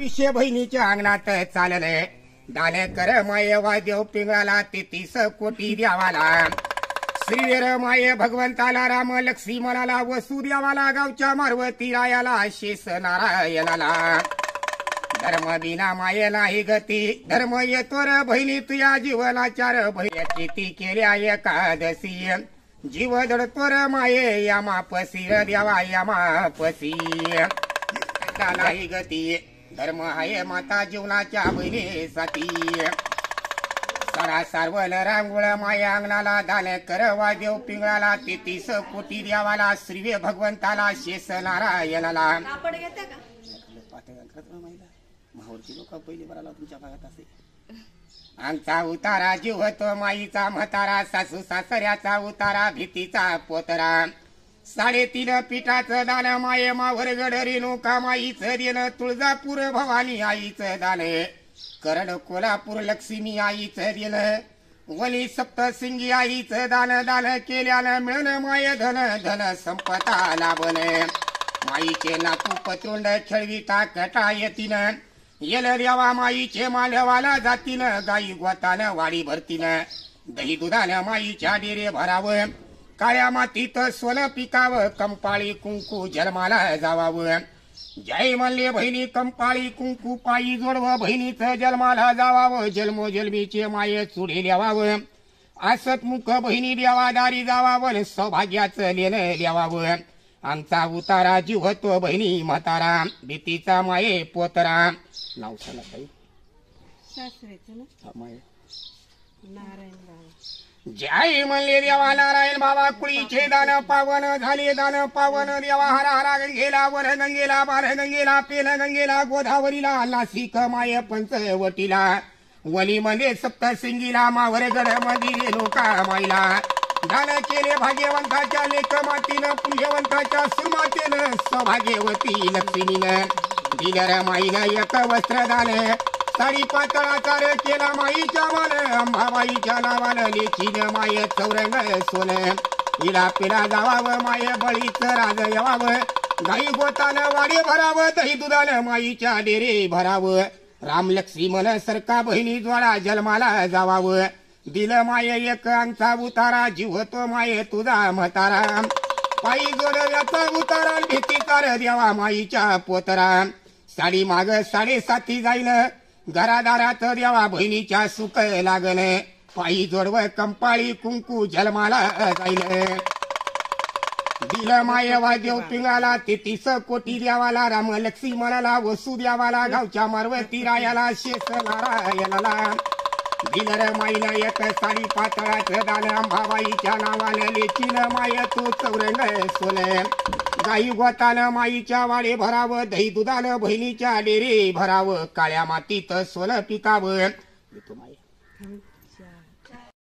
विषय बहिणीच्या अंगणात चालले दान कर माये वाद्य पिंगळाला 33 कोटी द्यावाला श्रीवीर माये भगवंताला राम लक्ष्मी मनाला वसू द्यावाला गावच्या मारवती रायाला शेष नारायणाला धर्म बिना माये नाही गती धर्म येतोर बहिणी तुया जीवनाचार भैयाची ती केल्या एकादशी जीव दडतोर माये यामापसी द्यावा यामापसी नाही गती धर्म आहे माता जीवनाच्या बहिणीसाठी सरा सारवल रांगोळ माया अंगणाला दान कर वादेव पिंगळाला 33 कोटी द्यावाला श्रीवे भगवंताला शेष नारायणाला माहूरची लोक पहिले बराला तुमच्या भागात असे आमचा उतारा जीव होतो माईचा म्हातारा सासू सासऱ्याचा उतारा भीतीचा पोतरा 3.5 पिठाचं दान माये मावरगड रेणुका माईचं देण तुळजापूर भवानी आईचं दान करड कोल्हापूर लक्ष्मी आईचं देण वली सप्तसिंगी आईचं दान दान केल्यानं मिळण माय धन धन संपता लाभन माईचे नातू पत्रुंड खेळविता कटा येतीनं येल द्यावा माईचे मालवाला जातीनं गाई गोतानं वाडी भरतीनं दही दुधानं माईच्या डेरे भरावं काळ्या मातीत सोनं पिकावं कंपाळी कुंकू जन्माला जावावं जय म्हणले बहिणी कंपाळी कुंकू पायी जोडवं बहिणीचं जन्माला जावावं जन्मोजन्मीचे माये चुडे द्यावावं असत मुख बहिणी देवादारी जावावं सौभाग्याचं लेणं द्यावावं आमचा उतारा जीव होतो बहिणी म्हातारा भीतीचा माये पोतरा नाव सांगा ताई सासरेचं ना माये नारायण बाबा जय म्हणले देवा नारायण बाबा कुळीचे दान पावन झाले दान पावन देवा हरा हरा गंगेला वर गंगेला बार गंगेला पेल गंगेला गोदावरीला नाशिक माय पंचवटीला वलीमध्ये सप्तसिंगीला मावरगड मध्ये रेणुका माईला दान केले भाग्यवंताच्या लेख मातीनं पुण्यवंताच्या सुमातेनं सौभाग्यवती लक्ष्मीनं दिलर माईनं एक वस्त्र दान साडी पातळाचार केला माईच्या मान अंबाबाईच्या नावानं लेखीनं माय चौरंग सोनं हिला पिला जावावं माय बळीचं राज यावावं गाई गोतानं वाडे भरावं दही दुधानं माईच्या डेरे भरावं राम लक्ष्मी मन सरका बहिणी ज्वाळा जन्माला जावावं दिलं माय एक अंगचा उतारा जीव होतो माये तुझा म्हातारा पायी जोडव्याचा उतारा भीतीचा द्यावा माईच्या पोतरा साडी माग 7.5 जाईल घरादारात द्यावा बहिणीच्या सुख लागन पायी जोडव कंपाळी कुंकू जन्माला जाईल दिलं माय वादेव पिंगाला 33 कोटी द्यावाला राम लक्ष्मी मनाला वसू द्यावाला गावच्या मारवती रायाला शेष नारायणाला दिलर माईला एक साडी पातळाचं दान अंबाबाईच्या नावानं लेखीनं माय तू चौरंग सोनं गाई गोतानं माईच्या वाडे भरावं दही दुधानं बहिणीच्या डेरे भरावं काळ्या मातीत सोनं पिकावं.